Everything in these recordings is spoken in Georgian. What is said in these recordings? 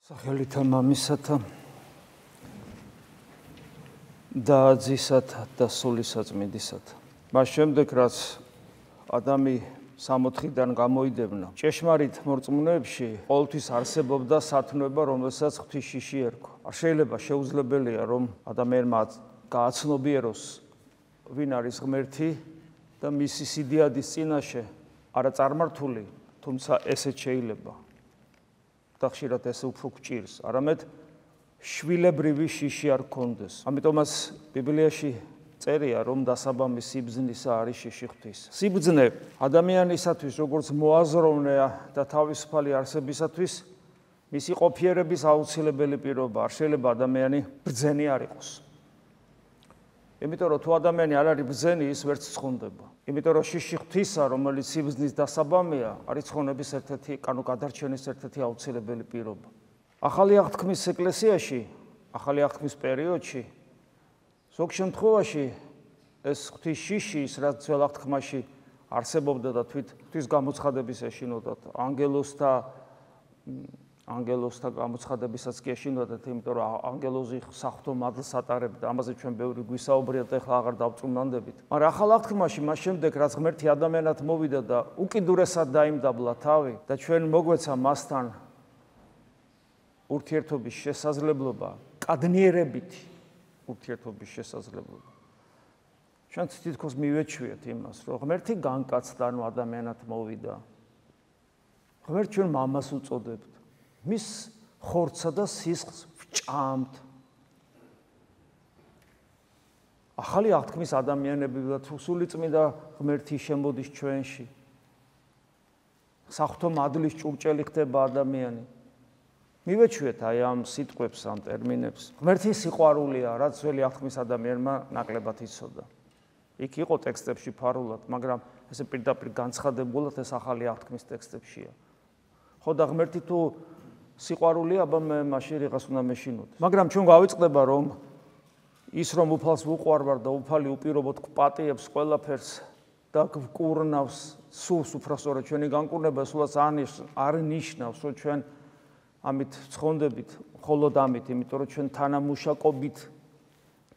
სახელითა მამისათა და ძისათა და სულისაწმინდისათა. მას შემდეგ, რაც ადამი 60-დან გამოიდებნა, ჭეშმარიტ მორწმუნეებში ყოველთვის არსებობდა სათნოება, რომელსაც ღვთისშიში ერქვა. არ შეიძლება შეუძლებელია, რომ ადამიანმა გააცნობიეროს, ვინ არის ღმერთი და მისი სიდიადის წინაშე არა წარმართული, თუმცა ესეც შეიძლება. და ხშირად ესე უფრო გჭირს, არამედ შვილებრივი შიში არ გქონდეს. ამიტომაც ბიბლიაში წერია, რომ დასაბამი სიბრძნისა არის შიში ღვთის. სიბრძნე ადამიანისათვის, როგორც მოაზროვნეა და თავისუფალი არსებისათვის, მისი ყოფიერების აუცილებელი პირობა. არ შეიძლება ადამიანი ბრძენი არ იყოს. იმიტომ რომ თუ ადამიანი არ არის ბრძენი, ის ვერც ცხონდება. იმიტომ რომ შიში ღვთისა, რომელიც სიბრძნის დასაბამია, არის ცხონების ერთ-ერთი, გადარჩენის ერთ-ერთი აუცილებელი პირობა. ახალი აღთქმის ეკლესიაში, ახალი აღთქმის პერიოდში, ზოგ შემთხვევაში ეს ღვთის შიში, რაც ძველ აღთქმაში არსებობდა და ღვთის გამოცხადების ეშინოდათ, ანგელოზთა გამოცხადებისაც კი ეშინოდათ, იმიტომ რომ ანგელოზი საღვთო მადლს ატარებდა, ამაზე ჩვენ ბევრი გვისაუბრეთ, ეხლა აღარ დავწუნდანდებით. მაგრამ ახალ აღთქმაში, მას შემდეგ, რაც ღმერთი ადამიანად მოვიდა და უკიდურესად დაიმდაბლა თავი და ჩვენ მოგვეცა მასთან ურთიერთობის შესაძლებლობა, კადნიერებითი ურთიერთობის შესაძლებლობა. ჩვენ თითქოს მივეჩვიეთ იმას, რომ ღმერთი განკაცდა, ანუ ადამიანად მოვიდა. ღმერთს ჩვენ მამას უწოდებთ. მის ხორცსა და სისხლს ვჭამთ. ახალი აღთქმის ადამიანები და სულიწმინდა ღმერთი შემოდის ჩვენში. საღვთო მადლის ჭურჭელი ხდება ადამიანი. მივეჩვიეთ აი ამ სიტყვებს, ამ ტერმინებს. ღმერთი სიყვარულია, რაც ძველი აღთქმის ადამიანმა ნაკლებად იცოდა. იქ იყო ტექსტებში ფარულად, მაგრამ ესე პირდაპირ განცხადებულად ეს ახალი აღთქმის ტექსტებშია. ხო და ღმერთი თუ სიყვარულია, აბა მე მაშინ რიღას უნდა მეშინოთ. მაგრამ ჩვენ გავიწყდება, რომ ის რომ უფალს უყვარვარ და უფალი უპირობოდ გპატიებს ყველაფერს და გკურნავს სულს, უბრალოდ ჩვენი განკურნება სულაც არ ნიშნავს, რომ ჩვენ ამით ცხონდებით, მხოლოდ ამით, იმიტომ რომ ჩვენ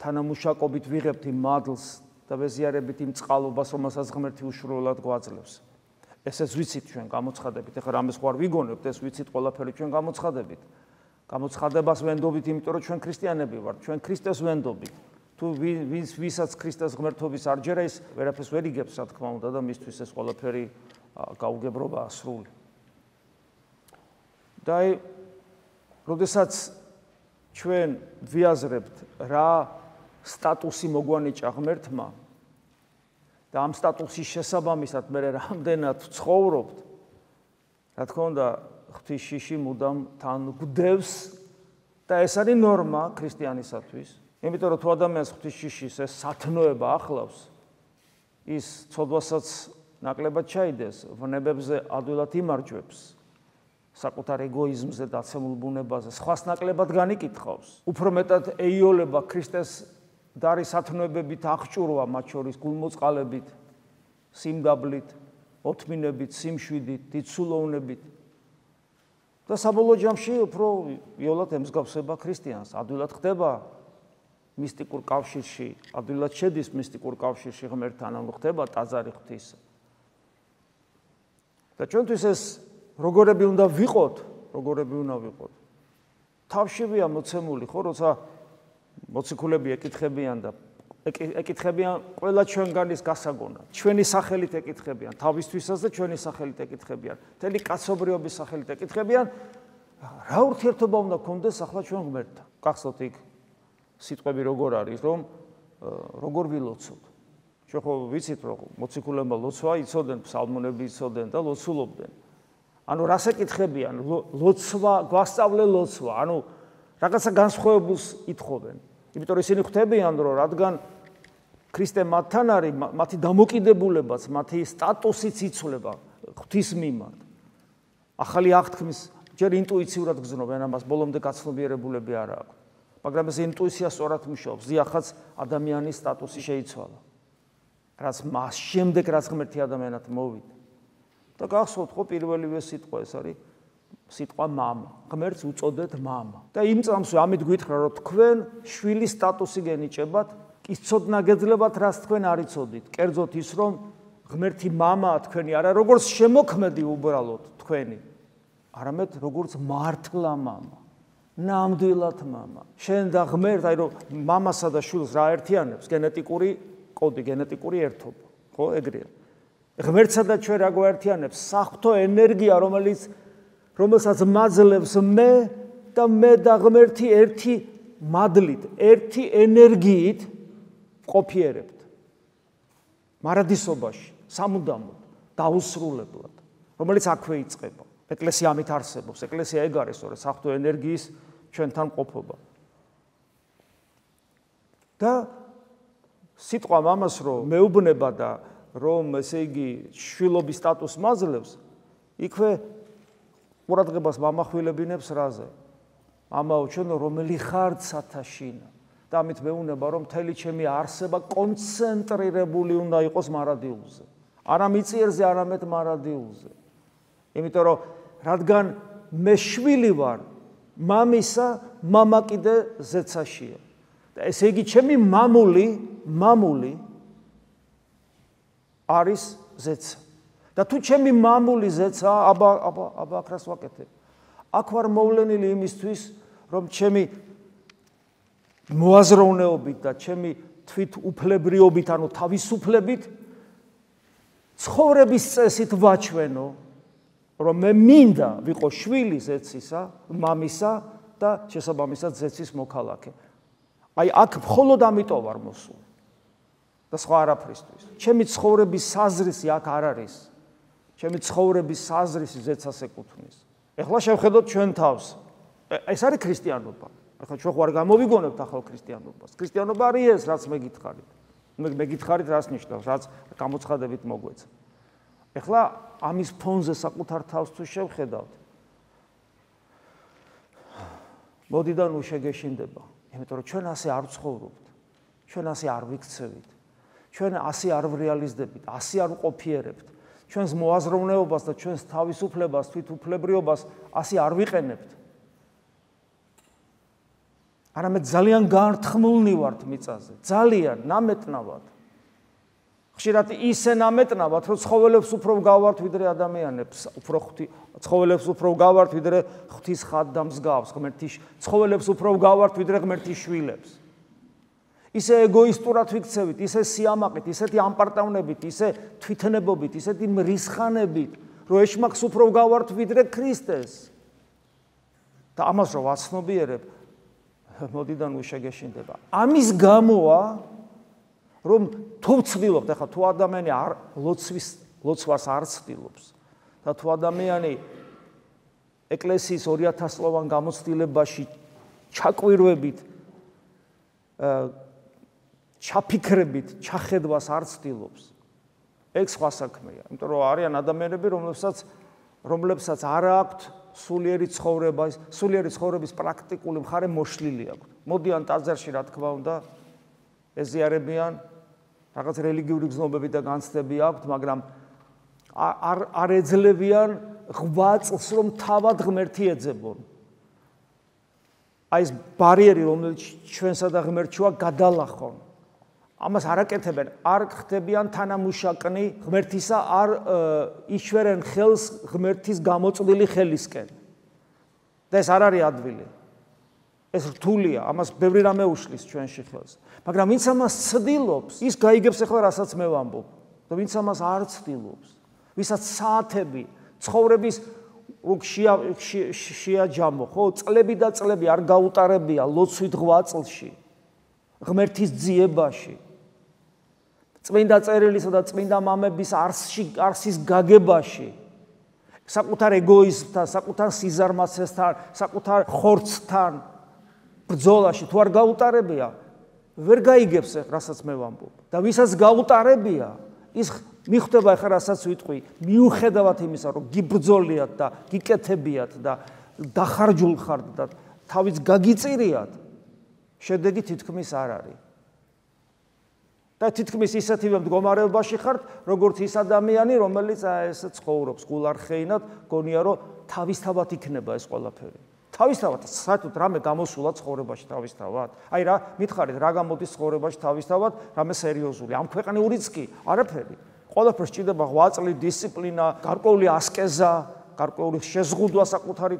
თანამუშაკობით ვიღებთ იმ მადლს და ვეზიარებით იმ წყალობას, რომელსაც ღმერთი უშუალოდ გვაძლევს. ესეც ვიცით ჩვენ გამოცხადებით, ეხლა რამეს ხوار ვიგონებთ, ეს ვიცით ყველაფერი ჩვენ გამოცხადებით. გამოცხადებას ვენდობით, იმიტომ რომ ჩვენ ქრისტიანები ვართ, ჩვენ ქრისტეს ვენდობით. თუ ვისაც ქრისტეს ღმერთობის არ ჯერა, ის ვერაფერს ვერ იგებს, რა თქმა უნდა, და მისთვის ეს ყველაფერი გაუგებრობაა სრული. და აი, როდესაც ჩვენ ვიაზრებთ, რა სტატუსი მოგვანიჭა ღმერთმა და ამ სტატუსის შესაბამისად მე რამდენად ცხოვრობთ, რა თქმა უნდა, ღვთის შიში მუდამ თან გვდევს და ეს არის ნორმა ქრისტიანისათვის. იმიტომ რომ თუ ადამიანს ღვთის შიშის ეს სათნოება ახლავს, ის ცოდვასაც ნაკლებად ჩაიდეს, ვნებებზე ადვილად იმარჯვებს, საკუთარ ეგოიზმზე, დაცემულ ბუნებაზე, სხვას ნაკლებად განიკითხავს. უფრო მეტად ეიოლება ქრისტეს დარი სათნოებებით აღჭურვა, მათ შორის გულმოწყალებით, სიმდაბლით, ოთმინებით, სიმშვიდით, დიდსულოვნებით. და საბოლოო ჯამში უფრო იოლად ემსგავსება ქრისტიანს, ადვილად ხდება მისტიკურ კავშირში, ადვილად შედის მისტიკურ კავშირში ღმერთთან, ანუ ხდება ტაძარი ღვთისა. და ჩვენთვის ეს როგორები უნდა ვიყოთ, თავშივეა მოცემული, ხო, როცა მოციქულები ეკითხებიან და ეკითხებიან ყველა ჩვენგანის გასაგონად. ჩვენი სახელით ეკითხებიან, თავისთვისაც და ჩვენი სახელით ეკითხებიან. მთელი კაცობრიობის სახელით ეკითხებიან, რა ურთიერთობა უნდა გქონდეს ახლა ჩვენ ღმერთთან. გახსოვთ იქ სიტყვები როგორ არის, რომ როგორ ვილოცოთ. ჩვენ ხო ვიცით, რომ მოციქულებმა ლოცვა იცოდნენ, ფსალმუნები იცოდნენ და ლოცულობდნენ. ანუ რას ეკითხებიან? ლოცვა, გვასწავლე ლოცვა, ანუ რაღაცა განსხვავებულს ითხოვენ. იმიტომ რომ ისინი ხვდებიან, რომ რადგან ქრისტე მათთან არის, მათი დამოკიდებულებაც, მათი სტატუსიც იცვლება ღვთის მიმართ. ახალი აღთქმის ჯერ ინტუიციურად გრძნობენ ამას, ბოლომდე გაცნობიერებულები არ აქვს. მაგრამ ეს ინტუიცია სწორად მუშაობს, ზიახაც ადამიანის სტატუსი შეიცვალა. რაც მას შემდეგ რაც ღმერთი ადამიანად მოვიდა. და გახსოვთ ხო პირველივე სიტყვა ეს არის სიტყვა მამა. ღმერთს უწოდეთ მამა. და იმ წამსვე ამით გითხრა, რომ თქვენ შვილის სტატუსი გენიჭებათ, ის ცოდნა გეძლებათ, რაც თქვენ არ იცოდით. კერძოდ ის, რომ ღმერთი მამაა თქვენი, არა როგორც შემოქმედი უბრალოდ თქვენი, არამედ როგორც მართლა მამა. ნამდვილად მამა. შენ და ღმერთს, აი რომ მამასა და შვილს რა ერთიანებს? გენეტიკური კოდი, გენეტიკური ერთობა. ხო, ეგრეა. ღმერთსა და ჩვენ რა გვაერთიანებს? საღვთო ენერგია, რომელსაც მაძლევს მე და ღმერთი ერთი მადლით, ერთი ენერგიით ყოფიერებთ. მარადისობაში, სამუდამოდ, დაუსრულებლად, რომელიც აქვე იწყება. ეკლესია ამით არსებობს. ეკლესია ეგ არის, სწორედ საღვთო ენერგიის ჩვენთან ყოფობა. და სიტყვა მამას რომ მეუბნება და რომ ესე იგი შვილობის სტატუსს მაძლევს, იქვე ყურადღებას მამახვილებინებს რაზე? მამაო ჩვენო, რომელი ხართ სათაშინა. და ამით მეუბნება რომ მთელი ჩემი არსება კონცენტრირებული უნდა იყოს მარადილზე. არა მიწიერზე, არამედ მარადილზე. იმიტომ რომ რადგან მე შვილი ვარ მამისა, მამა კიდე ზეცაშია. და ესე იგი ჩემი მამული არის ზეცა. და თუ ჩემი მამული ზეცა, აბა აქ რას ვაკეთებ? აქ ვარ მოვლენილი იმისთვის, რომ ჩემი მოაზროვნეობით და ჩემი თვით უფლებრიობით, ანუ თავისუფლებით ცხოვრების წესით ვაჩვენო, რომ მე მინდა ვიყო შვილი ზეცისა, მამისა და შესაბამისად ზეცის მოქალაქე. აი აქ მხოლოდ ამიტომ ვარ მოსული. და სხვა არაფრისთვის. ჩემი ცხოვრების საზრისი აქ არ არის. ჩემი ცხოვრების საზრისი ზეცას ეკუთვნის. ეხლა შევხედოთ ჩვენ თავს. ეს არის ქრისტიანობა. ახლა ჩვენ ხوار გამოვიგონებთ ახალ ქრისტიანობას. ქრისტიანობა არის ეს, რაც მე გითხარით. მე გითხარით რას ნიშნავს, რაც გამოცხადებით მოგვეცა. ეხლა ამის ფონზე საკუთარ თავს თუ შევხედავთ, მოდიდან უშეგეშინდება, იმიტომ რომ ჩვენ ასე არ ცხოვრობთ, ჩვენ ასე არ ვიქცევით, ჩვენ ასე არ ვრეალიზდებით, ასე არ ვყოფიერებთ, ჩვენს მოაზროვნეობას და ჩვენს თავისუფლებას, თვითუფლებრიობას ასე არ ვიყენებთ. არამედ ძალიან განრთმულნი ვართ მიწაზე, ძალიან ნამეტნავად. ხშირად ისე ნამეტნავად, რომ ცხოველებს უფრო გავართ ვიდრე ადამიანებს, ცხოველებს უფრო გავართ ვიდრე ღვთის ხატ და მსგავს, ცხოველებს უფრო გავართ ვიდრე ღმერთის შვილებს. ისე ეგოისტურად ვიქცევით, ისე სიამაყით, ისეთი ამპარტავნებით, ისე თვითნებობით, ისეთი მრისხანებით, რომ ეშმაკს უფრო გავართ ვიდრე ქრისტეს. და ამას რომ ვაცნობიერებ, მოდიდან უშეგეშინდება. ამის გამოა, რომ თუ ვცდილობთ, ახლა თუ ადამიანი ლოცვას არ ცდილობს და თუ ადამიანი ეკლესიის 2000 წლოვან გამოცდილებაში ჩაკვირვებით, ჩაფიქრებით, ჩახედვას არ ცდილობს, ეგ სხვა საქმეა. იმიტომ რომ არიან ადამიანები, რომლებსაც არ აქვთ სულიერი ცხოვრების პრაქტიკული მხარე მოშლილი აქვთ. მოდიან ტაძარში, რა თქმა უნდა, ეზიარებიან, რაღაც რელიგიური გზნობები და განცდები აქვთ, მაგრამ არ ეძლებიან ღვაწლს, რომ თავად ღმერთი ეძებონ. აი ეს ბარიერი, რომელიც ჩვენსა და ღმერთშია გადალახონ. ამას არ აკეთებენ, არ ხდებიან თანამუშაკნი ღმერთისა, არ იშვერენ ხელს ღმერთის გამოწვდილი ხელისკენ. და ეს არ არის ადვილი. ეს რთულია, ამას ბევრი რამე უშლის ჩვენში ხელს. მაგრამ ვინც ამას ცდილობს, ის გაიგებს ახლა რასაც მე ვამბობ. და ვინც ამას არ ცდილობს, ვისაც საათები ცხოვრების შეაჯამო, ხო, წლები და წლები არ გაუტარებია ლოცვით ღვაწლში, ღმერთის ძიებაში, წმინდა წერილისა და წმინდა მამების არსის გაგებაში, საკუთარ ეგოიზმთან, საკუთარ სიზარმაცესთან, საკუთარ ხორცთან ბრძოლაში თუ არ გაუტარებია, ვერ გაიგებს რასაც მე ვამბობ. და ვისაც გაუტარებია, ის მიხვდება ახლა რასაც ვიტყვი, მიუხედავად იმისა, რომ გიბრძოლიათ და გიკეთებიათ და დახარჯულ ხართ და თავის გაგიწირიათ, შედეგი თითქმის არ არის. და თითქმის ისეთივე მდგომარეობაში ხართ, როგორც ის ადამიანი, რომელიც ეს ცხოვრობს გულარხეინად, გონია რომ თავისთავად იქნება ეს ყველაფერი. თავისთავად, საერთოდ რამე გამოსულა ცხოვრებაში თავისთავად. აი რა, მითხარით, რა გამოდის ცხოვრებაში თავისთავად, რამე სერიოზული. ამ ქვეყნიურიც კი, არაფერი. ყველაფერს ჭირდება ღვაწლი, დისციპლინა, გარკვეული ასკეზა, გარკვეული შეზღუდვა საკუთარი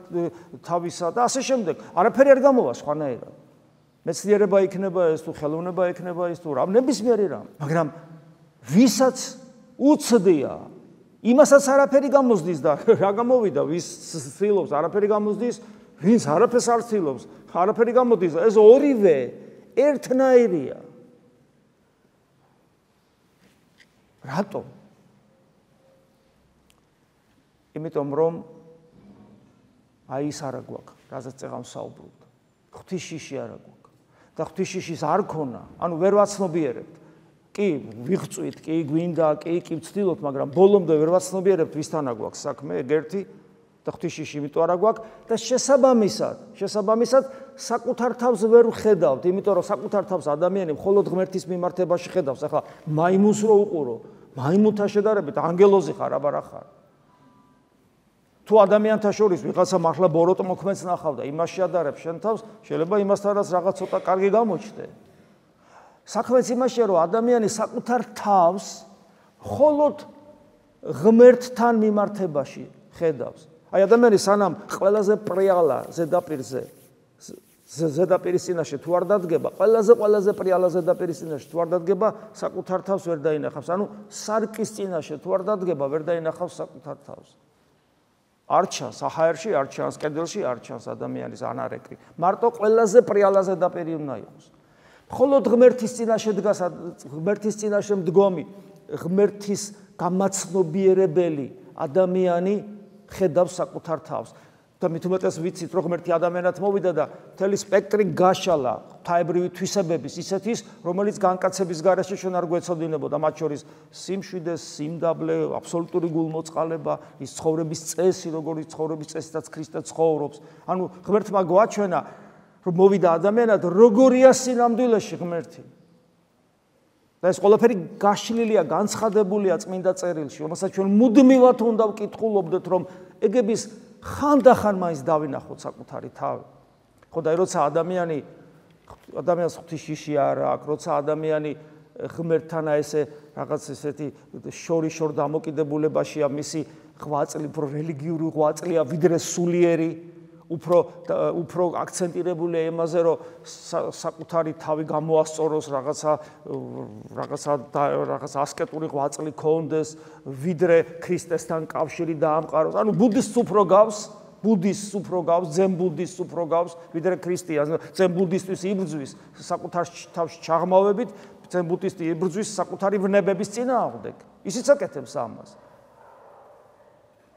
თავისა და ასე შემდეგ. არაფერი არ გამოვა სხვანაირად. მეცნიერება იქნება ეს თუ ხელოვნება იქნება ეს თუ რა ნებისმიერი რამ, მაგრამ ვისაც უცდია, იმასაც არაფერი გამოსდის და რა გამოვიდა, ვის ცდილობს არაფერი გამოსდის, ვინც არაფერს არ ცდილობს, არაფერი გამოდის, ეს ორივე ერთნაირია. რატომ? იმიტომ რომ აი ის არა გვაქვს, რაზეც წეღან ვსაუბრობთ. ღვთისშიში არა გვაქვს. და ღვთისშიშის არ ქონა, ანუ ვერ ვაცნობიერებთ. კი, ვიღწვით, კი, გვინდა, კი ვცდილობთ, მაგრამ ბოლომდე ვერ ვაცნობიერებთ, ვისთანა გვაქვს საქმე, ეგ ერთი და ღვთისშიში იმიტომ არა გვაქვს და შესაბამისად საკუთარ თავს ვერ ვხედავთ, იმიტომ რომ საკუთარ თავს ადამიანი მხოლოდ ღმერთის მიმართებაში ხედავს. ახლა მაიმუნს რო უყურო, მაიმუნთან შედარებით ანგელოზი ხარ, აბარა ხარ. თუ ადამიანთა შორის ვიღაცა მართლა ბოროტ მოქმედს ნახავ და იმას შეადარებ შენ თავს, შეიძლება იმასთანაც რაღაც ცოტა კარგი გამოჩნდე. საქმეც იმაშია, რომ ადამიანი საკუთარ თავს მხოლოდ ღმერთთან მიმართებაში ხედავს. აი ადამიანი სანამ ყველაზე პრიალა ზედაპირის წინაშე თუ არ დადგება, ყველაზე პრიალა ზედაპირის წინაშე თუ არ დადგება, საკუთარ თავს ვერ დაინახავს. ანუ სარკის წინაშე თუ არ დადგება, ვერ დაინახავს საკუთარ თავს. არ ჩანს აჰაერში, არ ჩანს კედელში, არ ჩანს ადამიანის ანარეკლი. მარტო ყველაზე პრიალა ზედაპირი უნდა იყოს. მხოლოდ ღმერთის წინაშე დგას, ღმერთის წინაშე მდგომი, ღმერთის გამაცნობიერებელი ადამიანი ხედავს საკუთარ თავს. და მით უმეტეს ვიცით, რომ ღმერთი ადამიანად მოვიდა და მთელი სპექტრი გაშალა ღვთაებრივი თვისებების ისეთის, რომელიც განკაცების გარეშე ჩვენ არ გვეცოდინებოდა, მათ შორის სიმშვიდე, სიმდაბლე, აბსოლუტური გულმოწყალება, ის ცხოვრების წესი, როგორც ცხოვრების წესითაც ქრისტე ცხოვრობს. ანუ ღმერთმა გვაჩვენა, რომ მოვიდა ადამიანად, როგორია სინამდვილეში ღმერთი. და ეს ყველაფერი გაშლილია, განცხადებულია წმინდა წერილში, რომელსაც ჩვენ მუდმივად უნდა ვკითხულობდეთ, რომ ეგების ხანდახან მაინც დავინახოთ საკუთარი თავი. ხო და როცა ადამიანს ღვთისშიში არ აქვს, როცა ადამიანი ღმერთთანა ესე რაღაც ესეთი შორიშორ დამოკიდებულებაშია, მისი ღვაწლი უფრო რელიგიური ღვაწლია, ვიდრე სულიერი, უფრო აქცენტირებულია იმაზე, რომ საკუთარი თავი გამოასწოროს, რაღაც ასკეტური ღვაწლი ქონდეს, ვიდრე ქრისტესთან კავშირი დაამყაროს. ანუ ბუდისტს უფრო გავს, ძენ ბუდისტს უფრო გავს, ვიდრე ქრისტიანს. ძენ ბუდისტის იბრძვის საკუთარ თავში ჩაღმავებით, ძენ ბუდისტი იბრძვის საკუთარი ვნებების წინააღმდეგ. ისიც აკეთებს ამას.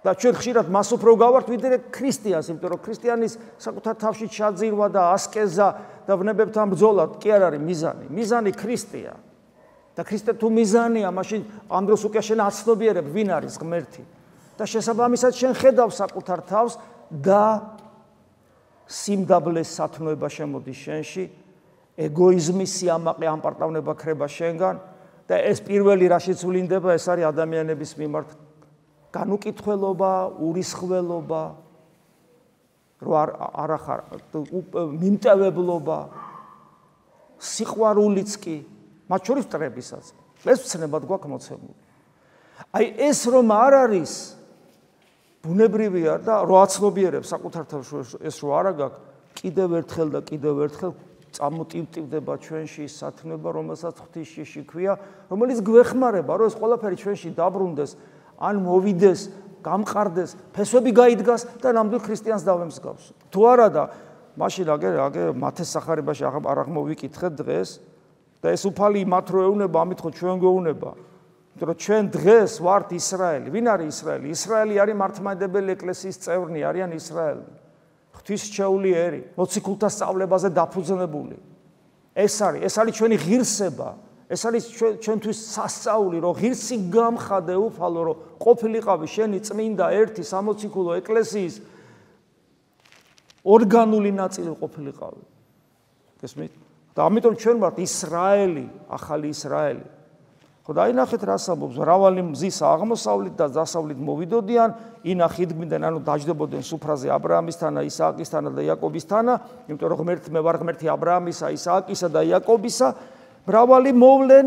და ჩვენ ხშირად მას უფრო გავართ ვიდრე ქრისტიანს, იმიტომ რომ ქრისტიანის საკუთარ თავში ჩაძირვა და ასკეზა და ვნებებთან ბრძოლა კი არ არის მიზანი. მიზანი ქრისტეა. და ქრისტე თუ მიზანია, მაშინ ამ დროს უკვე შენ აცნობიერებ ვინ არის ღმერთი. და შესაბამისად შენ ხედავ საკუთარ თავს და სიმდაბლეს სათნოება შემოდის შენში, ეგოიზმის სიამაყე ამპარტავნება ქრება შენგან და ეს პირველი რაშიც ვლინდება, ეს არის ადამიანების მიმართ განუკითხველობა, ურისხველობა, რო არ ახარ მიმტევებლობა, სიყვარულიც კი, მათ შორის მტრებისაც. ეს ვცნებად გვაქვს მოცემული. აი ეს რომ არ არის ბუნებრივია და რო აცნობიერებ საკუთარ თავს ეს რო არა გაქვს, კიდევ ერთხელ წამოტივტივდება ჩვენში ის სათნოება, რომელსაც ღვთისშიში ქვია, რომელიც გვეხმარება, რომ ეს ყველაფერი ჩვენში დაბრუნდეს, ან მოვიდეს, გამყარდეს, ფესვები გაიდგას და ნამდვილ ქრისტიანს დავემსგავს. თუ არა და მაშინ აგე მათეს სახარებაში არ აღმოვიკითხეთ დღეს და ეს უფალი მათ რო ეუნება, ამით ხო ჩვენ გვეუნება. იმიტომ რომ ჩვენ დღეს ვართ ისრაელი. ვინ არის ისრაელი? ისრაელი არის მართლმადიდებელი ეკლესიის წევრნი, არიან ისრაელი. ღვთისმშეული ერი, მოციქულთა სწავლებაზე დაფუძნებული. ეს არის ჩვენი ღირსება. ეს არის ჩვენთვის სასწაული, რომ ღირსი გამხადე უფალო, რომ ყოფილიყავი შენი წმინდა ერთი სამოციქულო ეკლესიის ორგანული ნაწილი ყოფილიყავი. გესმით? და ამიტომ ჩვენ ვართ ისრაელი, ახალი ისრაელი. ხო და აინახეთ რას ამბობს, მრავალი მზის აღმოსავლით და დასავლით მოვიდოდიან, ინახი იდგმიდან, ანუ დაჯდებოდნენ სუფრაზე ა ブラ ამისთანა, ისააკისთანა და იაკობისთანა, იმიტომ რომ მე ვარ ღმერთი ა ブラ ამისა, ისააკისა და იაკობისა, მრავალი მოვლენ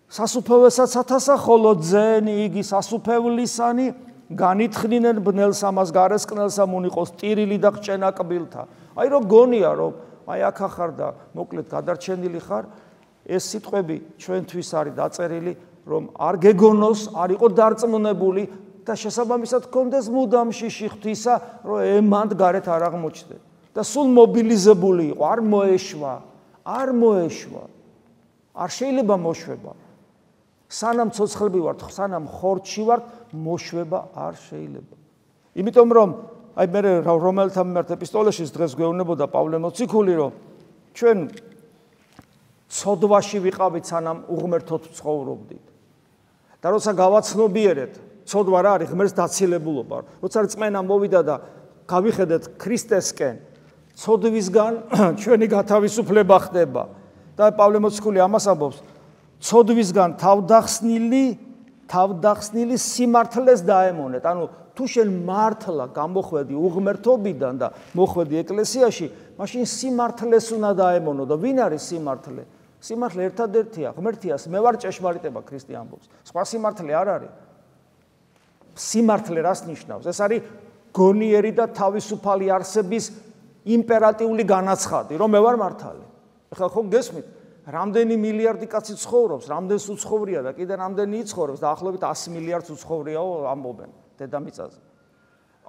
სასუფეველსაც ათასა, ხოლო ძენი იგი სასუფევლისანი განითხნინენ ბნელს ამას გარესკნელსა მუნიყოს ტირილი და ყჭენა კბილთა. აი რომ გონია რომ აი აქ ახარ და მოკლედ გადარჩენილი ხარ, ეს სიტყვები ჩვენთვის არის დაწერილი, რომ არ გეგონოს, არ იყო დარწმუნებული და შესაბამისად გქონდეს მუდამ შიში ღვთისა, რომ ემანდ გარეთ არ აღმოჩნდე. და სულ მობილიზებული იყო, არ მოეშვა. არ შეიძლება მოშვება. სანამ ცოცხლები ვართ, სანამ ხორცში ვართ, მოშვება არ შეიძლება. იმიტომ რომ აი მე რომელთა მიმართ ეპისტოლეში დღეს გვეუბნებოდა პავლე მოციქული, რომ ჩვენ ცოდვაში ვიყავით, სანამ უღმერთოდ ცხოვრობდით. და როცა გავაცნობიერეთ, ცოდვა რა არის, ღმერთს დაცილებულობა. როცა რწმენა მოვიდა და გავიხედეთ ქრისტესკენ, ცოდვისგან ჩვენი გათავისუფლება ხდება. და პავლე მოციქული ამას ამბობს, ცოდვისგან თავდახსნილი სიმართლეს დაემონეთ. ანუ თუ შენ მართლა გამოხვედი უღმერთობიდან და მოხვედი ეკლესიაში, მაშინ სიმართლეს უნდა დაემონო. და ვინ არის სიმართლე? სიმართლე ერთადერთია, ღმერთიას მე ვარ ჭეშმარიტება, ქრისტე ამბობს. სხვა სიმართლე არ არის. სიმართლე რას ნიშნავს? ეს არის გონიერი და თავისუფალი არსების იმპერატიული განაცხადი, რომ მე ვარ მართალი. ეხლა ხო გესმით? რამდენი მილიარდი კაცი ცხოვრობს, რამდენს უცხოვრია და კიდე რამდენი იცხოვრებს და ახლობით 100 მილიარდს უცხოვრიაო ამბობენ დედამიწაზე.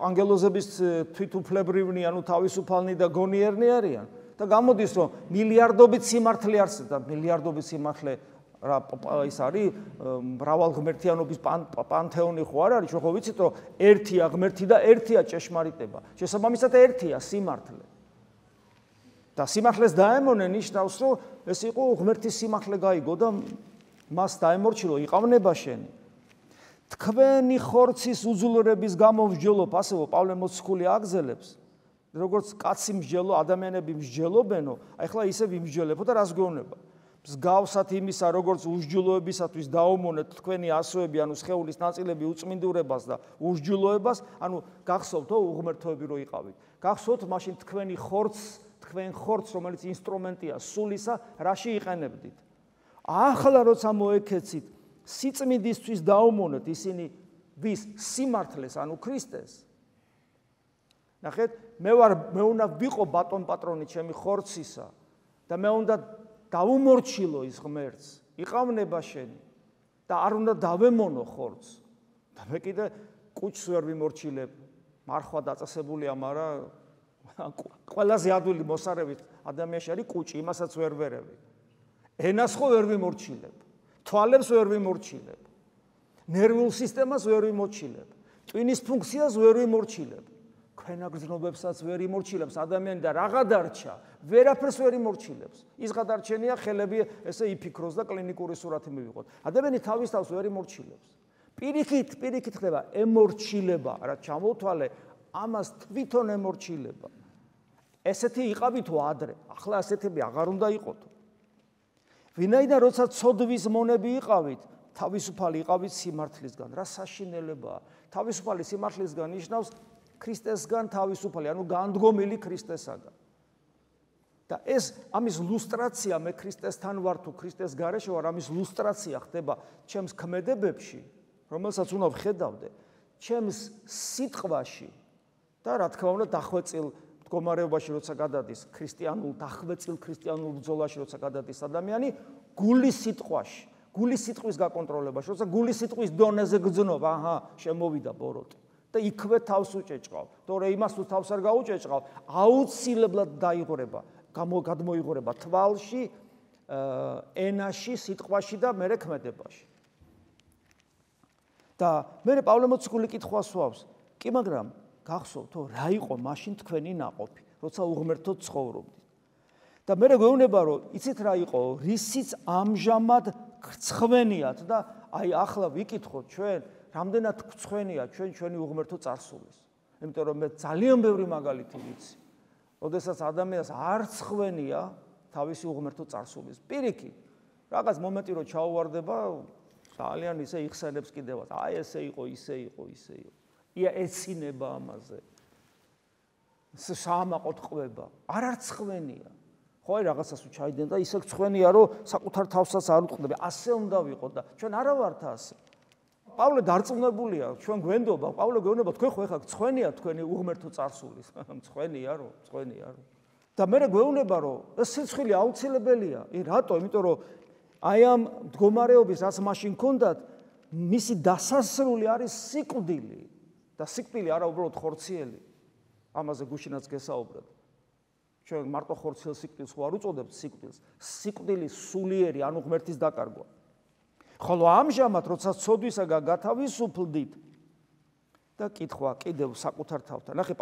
ანგელოზების თვითუფლებრივნი, ანუ თავისუფალნი და გონიერნი არიან და გამოდის რომ მილიარდობით სიმართლე არსებობს და მილიარდობით სიმართლე რა ის არის მრავალღმერთიანობის პანთეონი ხო არ არის? ჩვენ ხო ვიცით რომ ერთია ღმერთი და ერთია ჭეშმარიტება. შესაბამისად ერთია სიმართლე. და სიმართლეს დაემონენ ნიშნავს, რომ ეს იყო ღმერთის სიმართლე გაიგო და მას დაემორჩილო იყავნება შენი. თქვენი ხორცის უძლურების გამო მსჯელობ, ასევე პავლე მოციქული აგზელებს, როგორც კაცი მსჯელო, ადამიანები მსჯელობენო, აი ხლა ისევ იმსჯელებო და რას გვეუბნება? მსგავსად იმისა, როგორც უსჯულოებისათვის დაუმონეთ თქვენი ასოები, ანუ სხეულის ნაწილები უწმინდურებას და უსჯულოებას, ანუ გახსოვთო უღმერთოები რო იყავით. გახსოვთ მაშინ თქვენ ხორცს, რომელიც ინსტრუმენტია სულისა, რაში იყენებდით. ახლა როცა მოექეცით, სიწმინდისთვის დაუმონეთ ისინი ვის სიმართლეს, ანუ ქრისტეს. ნახეთ, მე უნდა ვიყო ბატონ პატრონი ჩემი ხორცისა და მე უნდა დავუმორჩილო ის ღმერთს, იყავნება შენი და არ უნდა დავემონო ხორცს. და მე კიდე კუჭს ვერ ვიმორჩილებ, მარხვა დაწესებულია, მაგრამ ყველაზე ადვილი მოსარევით ადამიანში არის კუჭი, იმასაც ვერ ვერევი. ენას ხო ვერ ვიმორჩილებ, თვალებს ვერ ვიმორჩილებ, ნერვულ სისტემას ვერ ვიმორჩილებ, ტვინის ფუნქციას ვერ ვიმორჩილებ, ქვენაგრძნობებსაც ვერ იმორჩილებს ადამიანი და რაღა დარჩა, ვერაფერს ვერ იმორჩილებს. ის გადარჩენია ხელები ესე იფიქროს და კლინიკური სურათი მივიღოთ. ადამიანი თავის თავს ვერ იმორჩილებს. პირიქით ხდება ემორჩილება, რა ჩამოთვალე, ამას თვითონ ემორჩილება. ესეთი იყავითო ადრე, ახლა ასეთები აღარ უნდა იყოთ. ვინაიდან როცა ცოდვის მონები იყავით, თავისუფალი იყავით სიმართლისგან. რა საშინელებაა. თავისუფალი სიმართლისგან ნიშნავს ქრისტესგან თავისუფალი, ანუ განდგომილი ქრისტესაგან. და ეს ამის ლუსტრაცია, მე ქრისტესთან ვარ თუ ქრისტეს გარეშე ვარ, ამის ლუსტრაცია ხდება ჩემს ქმედებებში, რომელსაც უნდა ვხედავდე, ჩემს სიტყვაში და რა თქმა უნდა დახვეწილ მდგომარეობაში, როცა გადადის დახვეწილ ქრისტიანულ ბრძოლაში, როცა გადადის ადამიანი, გულის სიტყვაში, გულის სიტყვის გაკონტროლებაში, როცა გულის სიტყვის დონეზე გძნობ, აჰა, შემოვიდა ბოროტი. და იქვე თავს უჭეჭყავ. თორე იმას თუ თავს არ გაუჭეჭყავ, აუცილებლად დაიღრება, გადმოიღრება თვალში, ენაში, სიტყვაში და მერე ქმედებაში. და მერე პავლე მოციქული კითხვას სვავს, კი მაგრამ გახსოვთო რა იყო მაშინ თქვენი ნაყოფი, როცა უღმერთოდ ცხოვრობდით. და მერე გვეუბნება რომ იცით რა იყო, რისიც ამჟამად გრცხვენიათ და აი ახლა ვიკითხოთ ჩვენ რამდენად გრცხვენია ჩვენი უღმერთო წარსულის. იმიტომ რომ მე ძალიან ბევრი მაგალითი ვიცი. როდესაც ადამიანს არ ცხვენია, თავისი უღმერთო წარსულის. პირიქით, რაღაც მომენტი რო ჩაუვარდება, ძალიან ისე იხსენებს კიდევაც. აი ესე იყო, ისე იყო. ია ეცინება ამაზე. საამაყოდ ყვება. არც ხვენია. ხო აი რაღაცას უჩაიდენ და ისე ხვენია, რომ საკუთარ თავსაც არ უწყდება. ასე უნდა ვიყოთ და ჩვენ არა ვართ ასე. პავლე დარწმუნებულია, ჩვენ გვენდობა, პავლე გვეუბნება, თქვენ ხო ეხლა ცხენია თქვენი უღმერთო წარსულის. ცხენია რომ. და მე გვეუბნება, რომ ეს სიცხილი აუცილებელია. რატო? იმიტომ რომ აი ამ მდგომარეობის რაც მაშინ ჰქონდათ, მისი დასასრული არის სიკვდილი და სიკვდილი არა უბრალოდ ხორციელი. ამაზე გუშინაც გესაუბრებ. ჩვენ მარტო ხორციელ სიკვდილს ხო არ უწოდებთ სიკვდილს, სიკვდილის სულიერი, ანუ ღმერთის დაკარგვა. ხოლო ამჟამად, როცა ცოდვისაგან გათავისუფლდით და კითხვა კიდევ საკუთარ თავთან. ნახე,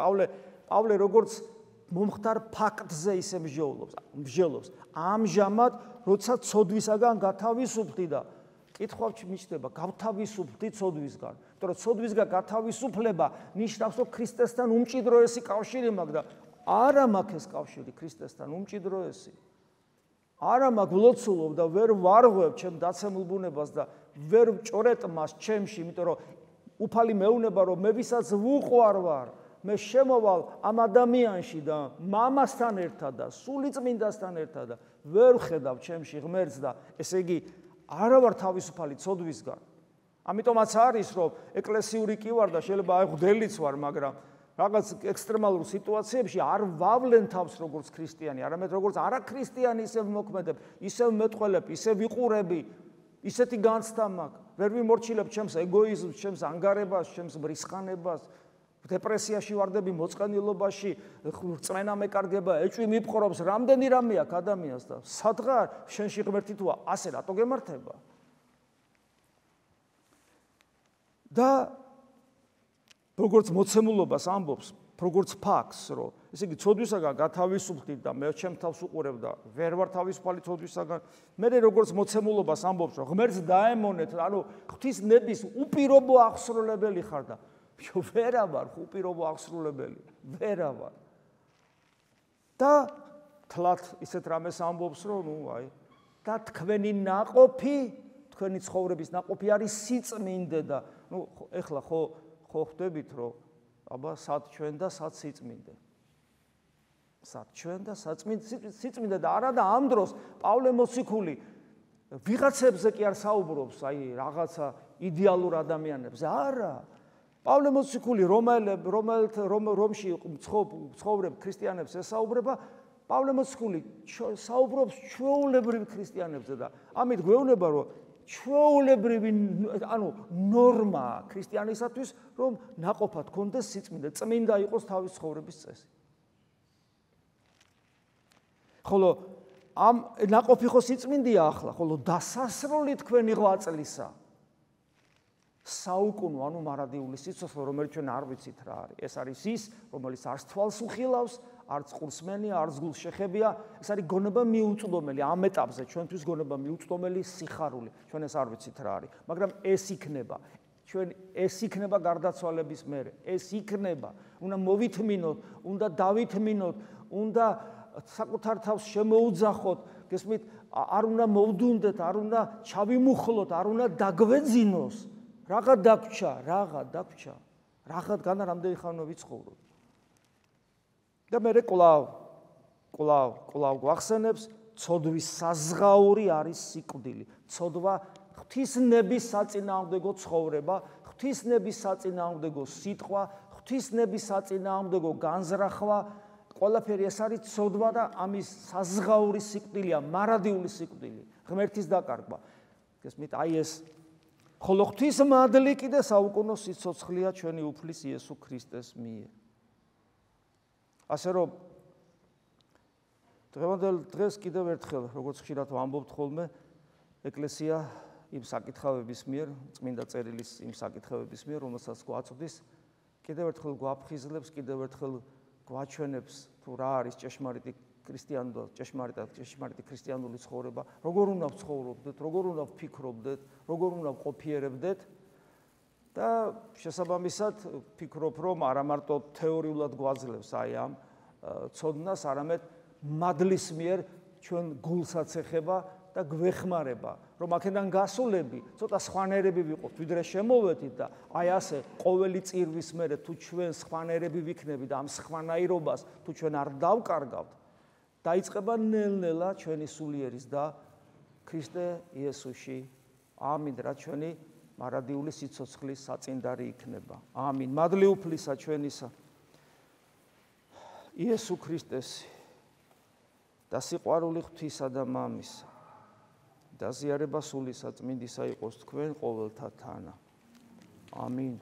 პავლე როგორც მომხდარ ფაქტზე ისე მსჯელობს. ამჟამად, როცა ცოდვისაგან გათავისუფლდი და კითხვა მიჩნდება, გათავისუფლდი ცოდვისგან. იმიტომ რომ ცოდვისგან გათავისუფლება ნიშნავს, რომ ქრისტესთან უმჭიდროესი კავშირი მაქვს და არა მაქვს ეს კავშირი ქრისტესთან უმჭიდროესი. არა მაქვს ვლოცულობ და ვერ ვარღვევ ჩემ დაცემულ ბუნებას და ვერ ვჭორეთ მას ჩემში, იმიტომ რომ უფალი მეუნება, რომ მე ვისაც ვუყვარ ვარ, მე შემოვალ ამ ადამიანში და მამასთან ერთად და სულიწმინდასთან ერთად და ვერ ვხედავ ჩემში ღმერთს და ესე იგი არა ვარ თავისუფალი ცოდვისგან. ამიტომაც არის, რომ ეკლესიური კი ვარ და შეიძლება აი ღვდელიც ვარ, მაგრამ რაღაც ექსტრემალურ სიტუაციებში არ ვავლენ თავს როგორც ქრისტიანი, არამედ როგორც არაქრისტიანი ისევ მოქმედებ, ისევ მეტყველებ, ისევ ვიყურები, ისეთი განცდა მაქვს. ვერ ვიმორჩილებ ჩემს ეგოიზმს, ჩემს ანგარებას, ჩემს ბრისხანებას, დეპრესიაში ვარდები, მოწყენილობაში, რწმენა მეკარგება, ეჭვი მიპყრობს, რამდენი რამე აქვს ადამიანს და სადღარ შენში ღმერთი თუა, ასე რატო გემართება? და როგორც მოცემულობას ამბობს, როგორც ფაქტს, რომ ესე იგი ცოდვისაგან გათავისუფლდით და მე ჩემ თავს უყურებ და ვერ ვარ თავისუფალი ცოდვისაგან, მე როგორც მოცემულობას ამბობს, რომ ღმერთს დაემონეთ, ანუ ღვთისნების უპირობო აღსრულებელი ხარ და ვერა ვარ უპირობო აღსრულებელი, ვერა ვარ. და თლათ ისეთ რამეს ამბობს, რომ აი და თქვენი ნაყოფი, თქვენი ცხოვრების ნაყოფი არის სიწმინდე და ეხლა ხო ხვდებით, რომ აბა სად ჩვენ და სად სიწმინდე. სად ჩვენ და სად სიწმინდე და არა და ამ დროს პავლე მოციქული ვიღაცებზე კი არ საუბრობს, აი რაღაცა იდეალურ ადამიანებზე, არა. პავლე მოციქული რომში ცხოვრებ ქრისტიანებს ესაუბრება, პავლე მოციქული საუბრობს ჩვეულებრივ ქრისტიანებზე და ამით გვეუბნება, რომ ჩვეულებრივი ანუ ნორმაა ქრისტიანისათვის, რომ ნაყოფად გქონდეს სიწმინდე, წმინდა იყოს თავის ცხოვრების წესი. ხოლო ამ ნაყოფი ხო სიწმინდეა ახლა, ხოლო დასასრული თქვენი 8 წლისა საუკუნო, ანუ მარადიული სიცოცხლე, რომელიც ჩვენ არ ვიცით რა არის. ეს არის ის, რომელიც არც თვალს უხილავს, არც ყურს მენია, არც გულს შეხებია. ეს არის გონება მიუწვდომელი ამ ეტაპზე, ჩვენთვის გონება მიუწვდომელი სიხარული. ჩვენ ეს არ ვიცით რა არის, მაგრამ ეს იქნება. ეს იქნება გარდაცვალების მერე. ეს იქნება. უნდა მოვითმინოთ, უნდა დავითმინოთ, უნდა საკუთარ თავს შემოუძახოთ, გესმით, არ უნდა მოვდუნდეთ, არ უნდა ჩავიმუხლოთ, არ უნდა დაგვეძინოს. Რაღაც დაგვრჩა. Რაღაც განა რამდენი ხანია ვიცხოვრობ. და მე კვლავ გვახსენებს, ცოდვის საზღაური არის სიკვდილი. ცოდვა ღვთისნების საწინააღმდეგო ცხოვრება, ღვთისნების საწინააღმდეგო სიტყვა, ღვთისნების საწინააღმდეგო განზრახვა, ყველაფერი ეს არის ცოდვა და ამის საზღაური სიკვდილია, მარადიული სიკვდილი, ღმერთის დაკარგვა. გესმით, აი ეს ხოლო ღვთის მადლი კიდე საუკუნო სიცოცხლეა ჩვენი უფლის იესო ქრისტეს მიერ. ასე რომ დღეს კიდევ ერთხელ, როგორც ხშირად ვამბობთ ხოლმე, ეკლესია იმ საკითხავების მიერ, წმინდა წერილის იმ საკითხავების მიერ, რომელსაც გვაწვდის, კიდევ ერთხელ გვაფხიზლებს, კიდევ ერთხელ გვაჩვენებს თუ რა არის ჭეშმარიტი ჭეშმარიტი ქრისტიანული ცხოვრება, როგორ უნდა ვცხოვრობდეთ, როგორ უნდა ვფიქრობდეთ, როგორ უნდა ვყოფიერებდეთ და შესაბამისად ვფიქრობ, რომ არა მარტო თეორიულად გვაძლევს აი ამ ცოდნას, არამედ მადლის მიერ ჩვენ გულსაც ეხება და გვეხმარება, რომ აქედან გასულები ცოტა სხვანაირები ვიყოთ, ვიდრე შემოვედით და აი ასე ყოველი წირვის მერე თუ ჩვენ სხვანაირები ვიქნებით და ამ სხვანაირობას თუ ჩვენ არ დავკარგავთ, დაიწყება ნელ-ნელა ჩვენი სულიერის და ქრისტე იესოში. ამინ, რა ჩვენი მარადიული სიცოცხლის საწინდარი იქნება. ამინ. მადლი უფლისა ჩვენისა იესო ქრისტეს და სიყვარული ღვთისა და მამისა და ზიარება სულისა წმინდისა იყოს თქვენ ყოველთა თანა. ამინ.